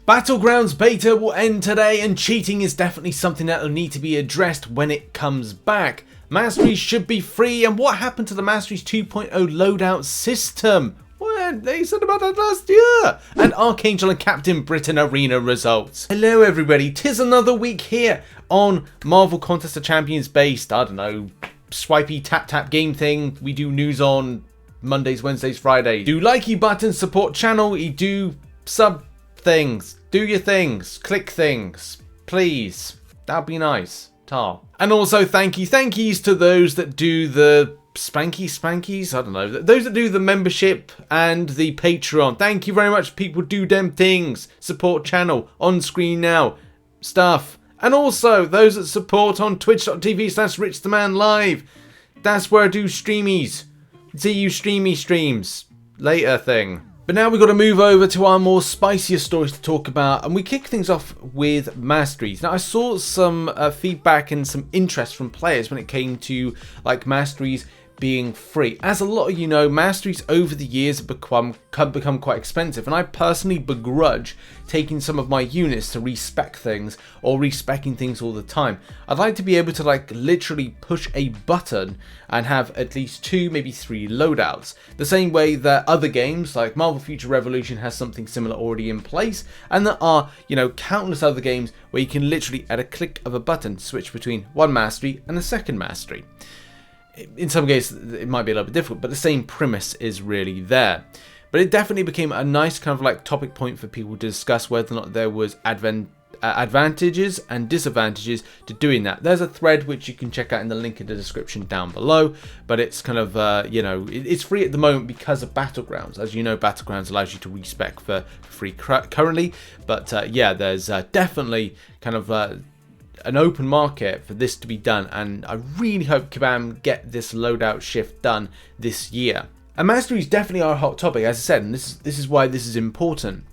Battlegrounds Beta will end today, and cheating is definitely something that will need to be addressed when it comes back. Masteries should be free, and what happened to the Masteries 2.0 loadout system? Well, they said about that last year. And Archangel and Captain Britain Arena results. Hello everybody, 'tis another week here on Marvel Contest of Champions based, I don't know, swipey tap game thing. We do news on Mondays, Wednesdays, Fridays. Do likey buttons, support channel, you do sub things, do your things, click things, please, that'd be nice. Tar. And also thank yous to those that do the spankies, I don't know, those that do the membership and the Patreon. Thank you very much, people do them things, support channel, on screen now, stuff. And also those that support on twitch.tv/RichTheMan live. That's where I do streamies. See you streamy streams later thing. But now we've got to move over to our more spicier stories to talk about, and we kick things off with Masteries. Now I saw some feedback and some interest from players when it came to like Masteries being free. As a lot of you know, Masteries over the years have become quite expensive, and I personally begrudge taking some of my units to respec things or respecking things all the time. I'd like to be able to like literally push a button and have at least 2, maybe 3 loadouts. The same way that other games like Marvel Future Revolution has something similar already in place, and there are, you know, countless other games where you can literally at a click of a button switch between one mastery and a second mastery. In some cases it might be a little bit difficult, but the same premise is really there. But it definitely became a nice kind of like topic point for people to discuss whether or not there was advantages and disadvantages to doing that. There's a thread which you can check out in the link in the description down below, but it's kind of you know, it's free at the moment because of Battlegrounds. As you know, Battlegrounds allows you to respec for free currently, but yeah, there's definitely kind of an open market for this to be done, and I really hope Kabam get this loadout shift done this year. And Masteries definitely are a hot topic, as I said, and this is why this is important.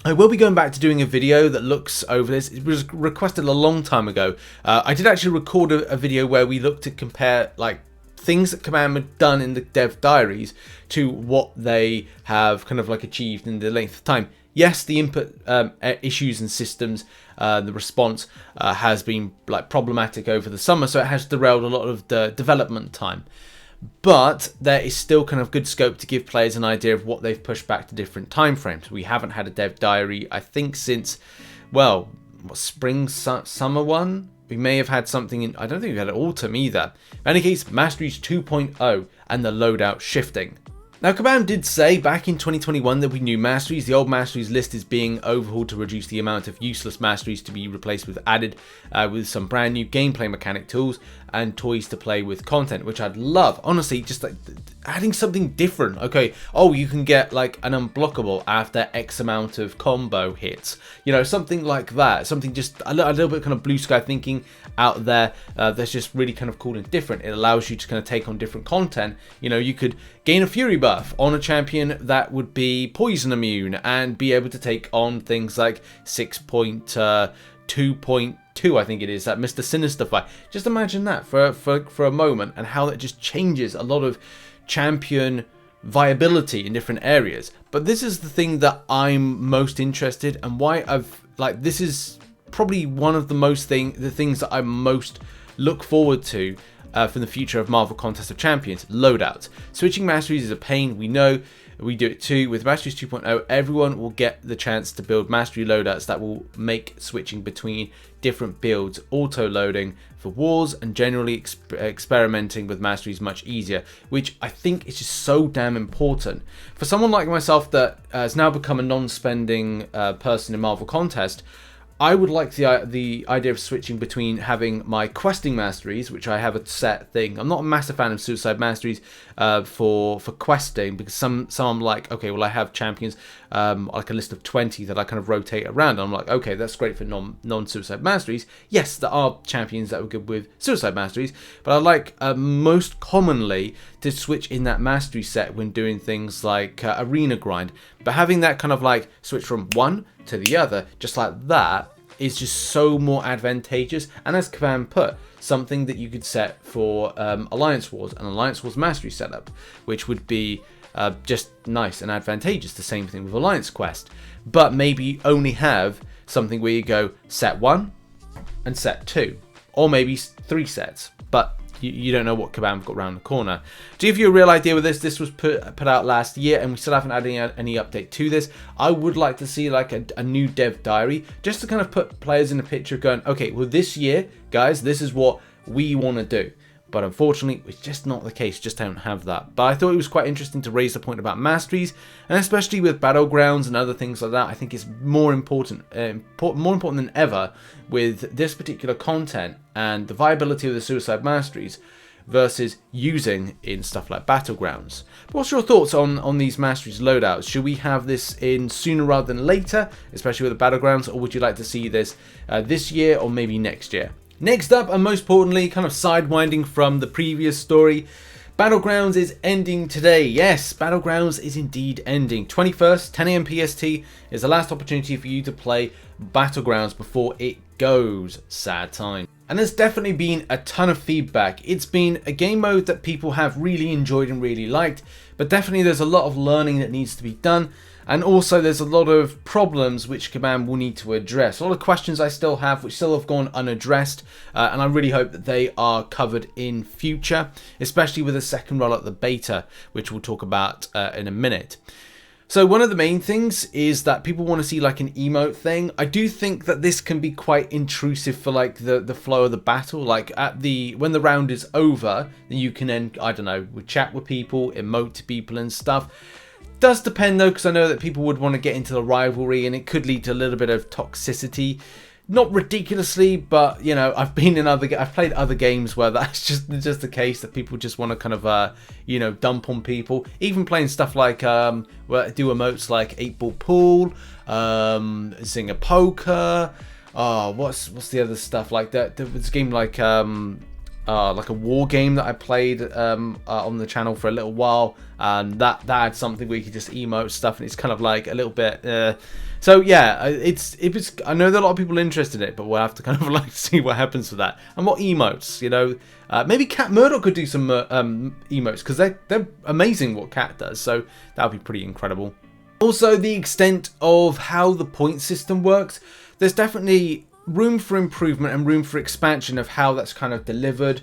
I will be going back to doing a video that looks over this. It was requested a long time ago. I did actually record a video where we looked to compare like things that Kabam had done in the dev diaries to what they have kind of like achieved in the length of time. Yes, the input issues and systems, the response has been like problematic over the summer, so it has derailed a lot of the development time. But there is still kind of good scope to give players an idea of what they've pushed back to different timeframes. We haven't had a dev diary, I think, since, well, spring, summer one? We may have had something in, I don't think we had autumn either. In any case, Masteries 2.0 and the loadout shifting. Now, Kabam did say back in 2021 that we knew Masteries. The old Masteries list is being overhauled to reduce the amount of useless Masteries to be replaced with added with some brand new gameplay mechanic tools and toys to play with content, which I'd love. Honestly, just like adding something different. Okay, oh, you can get like an unblockable after X amount of combo hits. You know, something like that. Something just a little bit kind of blue sky thinking out there that's just really kind of cool and different. It allows you to kind of take on different content. You know, you could gain a Fury buff on a champion that would be poison immune and be able to take on things like 6.2.2, I think it is, that Mr. Sinister fight. Just imagine that for a moment, and how that just changes a lot of champion viability in different areas. But this is the thing that I'm most interested, and why I've like, this is probably one of the things that I most look forward to for the future of Marvel Contest of Champions. Loadouts. Switching Masteries is a pain, we know. We do it too. With Masteries 2.0, everyone will get the chance to build Mastery loadouts that will make switching between different builds, auto-loading for wars, and generally experimenting with Masteries much easier, which I think is just so damn important. For someone like myself that has now become a non-spending person in Marvel Contest, I would like the idea of switching between having my questing masteries, which I have a set thing. I'm not a massive fan of suicide masteries for questing, because some I'm like, okay, well, I have champions like a list of 20 that I kind of rotate around. And I'm like, okay, that's great for non-suicide masteries. Yes, there are champions that are good with suicide masteries, but I like most commonly to switch in that mastery set when doing things like arena grind. But having that kind of like switch from one to the other, just like that, is just so more advantageous. And as Kabam put, something that you could set for Alliance Wars, an Alliance Wars mastery setup, which would be just nice and advantageous. The same thing with Alliance Quest. But maybe only have something where you go set 1 and set 2. Or maybe 3 sets. But you don't know what Kabam's got around the corner. To give you a real idea with this was put out last year, and we still haven't had any update to this. I would like to see like a new dev diary, just to kind of put players in the picture going, okay, well this year, guys, this is what we want to do. But unfortunately, it's just not the case, just don't have that. But I thought it was quite interesting to raise the point about Masteries, and especially with Battlegrounds and other things like that, I think it's more important than ever with this particular content and the viability of the Suicide Masteries versus using in stuff like Battlegrounds. But what's your thoughts on these Masteries loadouts? Should we have this in sooner rather than later, especially with the Battlegrounds, or would you like to see this this year or maybe next year? Next up, and most importantly, kind of sidewinding from the previous story, Battlegrounds is ending today. Yes, Battlegrounds is indeed ending. 21st, 10 AM PST is the last opportunity for you to play Battlegrounds before it goes. Sad time. And there's definitely been a ton of feedback. It's been a game mode that people have really enjoyed and really liked, but definitely there's a lot of learning that needs to be done. And also there's a lot of problems which Kabam will need to address. A lot of questions I still have which still have gone unaddressed, and I really hope that they are covered in future, especially with the second roll at the beta, which we'll talk about in a minute. So one of the main things is that people want to see like an emote thing. I do think that this can be quite intrusive for like the flow of the battle. Like when the round is over, then you can then, I don't know, chat with people, emote to people and stuff. Does depend though, because I know that people would want to get into the rivalry and it could lead to a little bit of toxicity. Not ridiculously, but you know, I've played other games where that's just the case, that people just want to kind of you know, dump on people. Even playing stuff like do emotes like 8-ball pool, Zinger poker. What's the other stuff like that? There was a game like a war game that I played on the channel for a little while, and that had something where you could just emote stuff, and it's kind of like a little bit. So yeah, I know that a lot of people are interested in it, but we'll have to kind of like see what happens with that and what emotes. You know, maybe Cat Murdoch could do some emotes, because they're amazing what Cat does. So that would be pretty incredible. Also, the extent of how the point system works, there's definitely room for improvement and room for expansion of how that's kind of delivered.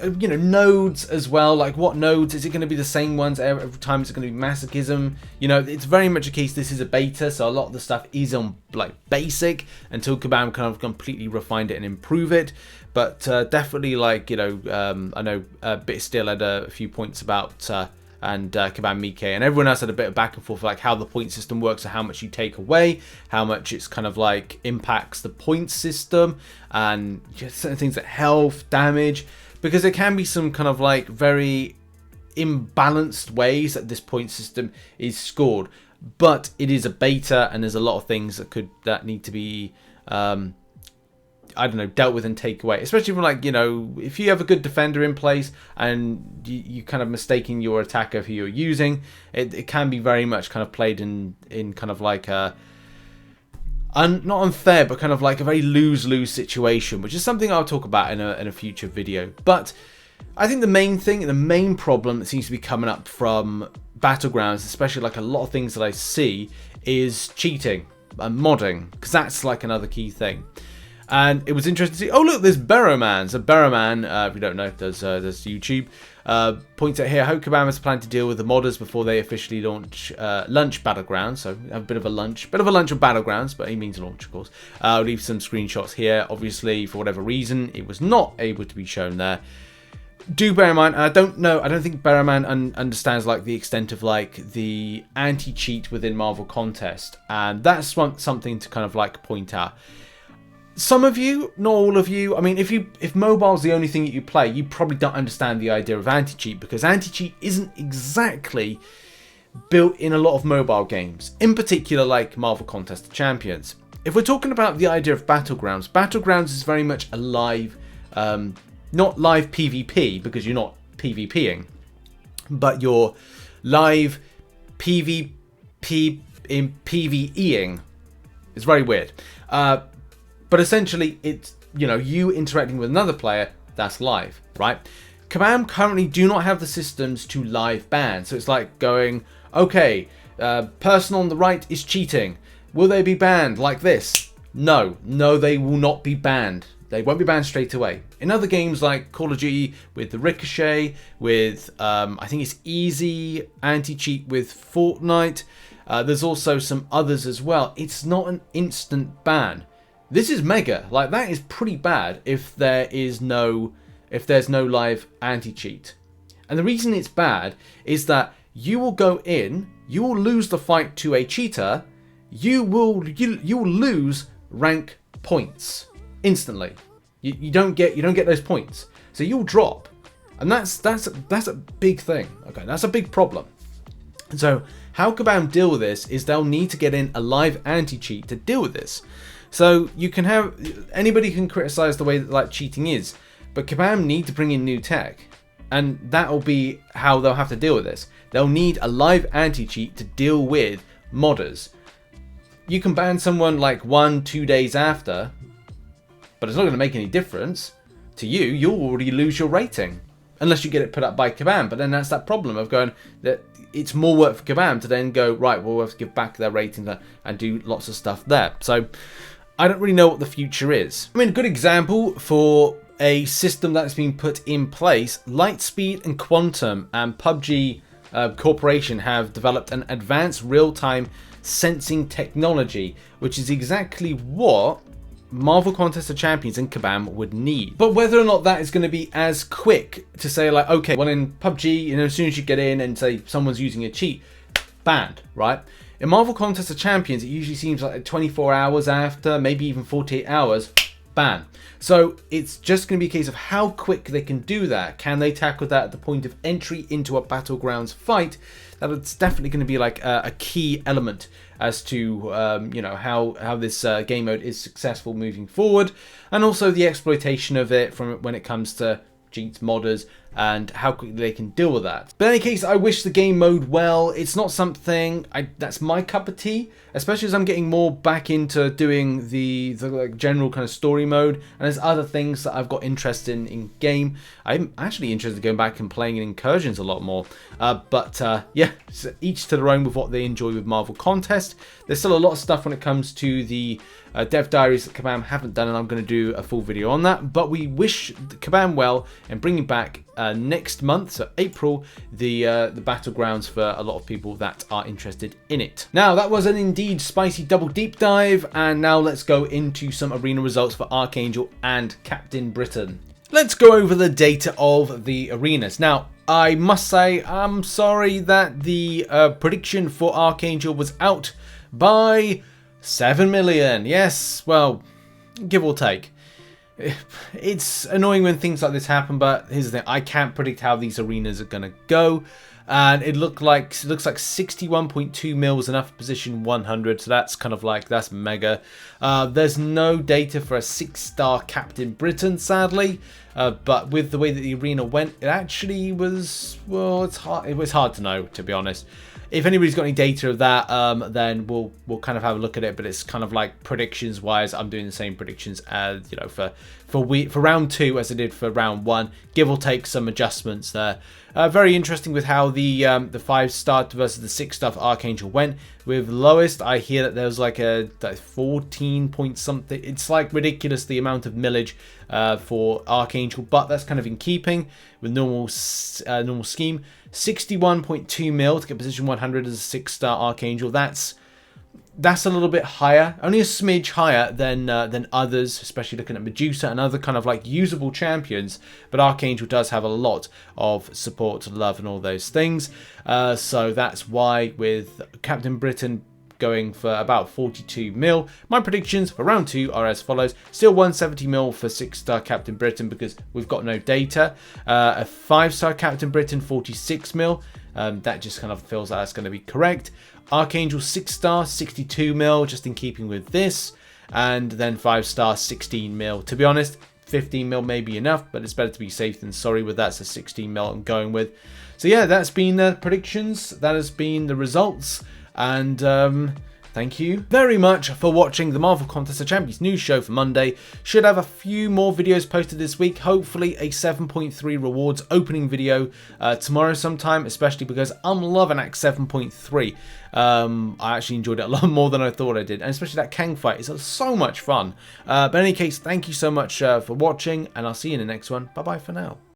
You know, nodes as well, like what nodes, is it going to be the same ones every time? Is it going to be masochism? You know, it's very much a case, this is a beta, so a lot of the stuff is on like basic until Kabam kind of completely refined it and improve it. But definitely, like, you know, I know Bit Still had a few points about and Kabam Mike and everyone else had a bit of back and forth, like how the point system works and how much you take away, how much it's kind of like impacts the point system, and just certain things like health, damage, because there can be some kind of like very imbalanced ways that this point system is scored. But it is a beta, and there's a lot of things that need to be I don't know, dealt with and take away, especially from, like, you know, if you have a good defender in place and you kind of mistaking your attacker who you're using, it can be very much kind of played in kind of like a not unfair, but kind of like a very lose-lose situation, which is something I'll talk about in a future video. But I think the main problem that seems to be coming up from Battlegrounds, especially like a lot of things that I see, is cheating and modding, because that's like another key thing. And it was interesting to see, oh look, there's Barrowman. So Barrowman, if you don't know, there's YouTube, points out here, I hope Kabam has planned to deal with the modders before they officially launch Battlegrounds. So have a bit of a lunch of Battlegrounds, but he means launch, of course. I'll leave some screenshots here. Obviously, for whatever reason, it was not able to be shown there. Do bear in mind, I don't think Barrowman understands like the extent of like the anti-cheat within Marvel Contest, and that's something to kind of like point out. Some of you, not all of you, I mean, if mobile's the only thing that you play, you probably don't understand the idea of anti-cheat, because anti-cheat isn't exactly built in a lot of mobile games, in particular like Marvel Contest of Champions. If we're talking about the idea of Battlegrounds, Battlegrounds is very much a live, not live PvP, because you're not PvPing, but you're live PvP in PvEing. It's very weird. But essentially, it's, you know, you interacting with another player, that's live, right? Kabam currently do not have the systems to live ban. So it's like going, okay, person on the right is cheating. Will they be banned like this? No, they will not be banned. They won't be banned straight away. In other games like Call of Duty with the Ricochet, with I think it's Easy anti-cheat with Fortnite. There's also some others as well. It's not an instant ban. This is mega. Like, that is pretty bad if there's no live anti-cheat. And the reason it's bad is that you will go in, you will lose the fight to a cheater, you will lose rank points instantly. You don't get those points, so you'll drop, and that's a big thing. Okay, that's a big problem. And so how Kabam deal with this is they'll need to get in a live anti-cheat to deal with this. So you can have anybody can criticize the way that like cheating is, but Kabam need to bring in new tech, and that'll be how they'll have to deal with this. They'll need a live anti-cheat to deal with modders. You can ban someone like 1-2 days after, but it's not going to make any difference to you. You'll already lose your rating unless you get it put up by Kabam. But then that's that problem of going that it's more work for Kabam to then go, right, well, we'll have to give back their ratings and do lots of stuff there. So I don't really know what the future is. I mean, a good example for a system that's been put in place, Lightspeed and Quantum and PUBG Corporation have developed an advanced real-time sensing technology, which is exactly what Marvel Contest of Champions and Kabam would need. But whether or not that is going to be as quick to say like, okay, well in PUBG, you know, as soon as you get in and say someone's using a cheat, banned, right? In Marvel Contest of Champions, it usually seems like 24 hours after, maybe even 48 hours, ban. So it's just going to be a case of how quick they can do that. Can they tackle that at the point of entry into a Battlegrounds fight? That's definitely going to be like a key element as to you know, how this game mode is successful moving forward, and also the exploitation of it from when it comes to cheats, modders, and how quickly they can deal with that. But in any case, I wish the game mode well. It's not something that's my cup of tea, especially as I'm getting more back into doing the like general kind of story mode, and there's other things that I've got interest in game. I'm actually interested in going back and playing in Incursions a lot more. But yeah, so each to their own with what they enjoy with Marvel Contest. There's still a lot of stuff when it comes to the Dev Diaries that Kabam haven't done, and I'm going to do a full video on that. But we wish Kabam well and bringing back next month, so April, the Battlegrounds for a lot of people that are interested in it. Now, that was an indeed spicy double deep dive, and now let's go into some arena results for Archangel and Captain Britain. Let's go over the data of the arenas. Now, I must say, I'm sorry that the prediction for Archangel was out by 7 million. Yes, well, give or take. It's annoying when things like this happen, but here's the thing: I can't predict how these arenas are gonna go, and it looks like 61.2 mil is enough for position 100, so that's kind of like, that's mega. There's no data for a 6-star Captain Britain, sadly, but with the way that the arena went, it actually was, well, it was hard to know, to be honest. If anybody's got any data of that, then we'll kind of have a look at it. But it's kind of like predictions wise, I'm doing the same predictions as, you know, for round 2 as I did for round 1, give or take some adjustments there. Very interesting with how the 5-star versus the 6-star for Archangel went. With lowest, I hear that there was like a 14 point something. It's like ridiculous the amount of millage for Archangel, but that's kind of in keeping with normal scheme. 61.2 mil to get position 100 as a 6-star Archangel. That's a little bit higher, only a smidge higher than others, especially looking at Medusa and other kind of like usable champions. But Archangel does have a lot of support, love, and all those things. So that's why with Captain Britain going for about 42 mil. My predictions for round 2 are as follows. Still 170 mil for 6-star Captain Britain because we've got no data. A 5-star Captain Britain, 46 mil. That just kind of feels like that's going to be correct. Archangel 6-star, 62 mil, just in keeping with this. And then 5-star, 16 mil. To be honest, 15 mil may be enough, but it's better to be safe than sorry with that. So 16 mil I'm going with. So yeah, that's been the predictions. That has been the results. And Thank you very much for watching the Marvel Contest of Champions news show for Monday. Should have a few more videos posted this week. Hopefully a 7.3 rewards opening video tomorrow sometime, especially because I'm loving Act 7.3. I actually enjoyed it a lot more than I thought I did, and especially that Kang fight is so much fun. But in any case, thank you so much for watching, and I'll see you in the next one. Bye bye for now.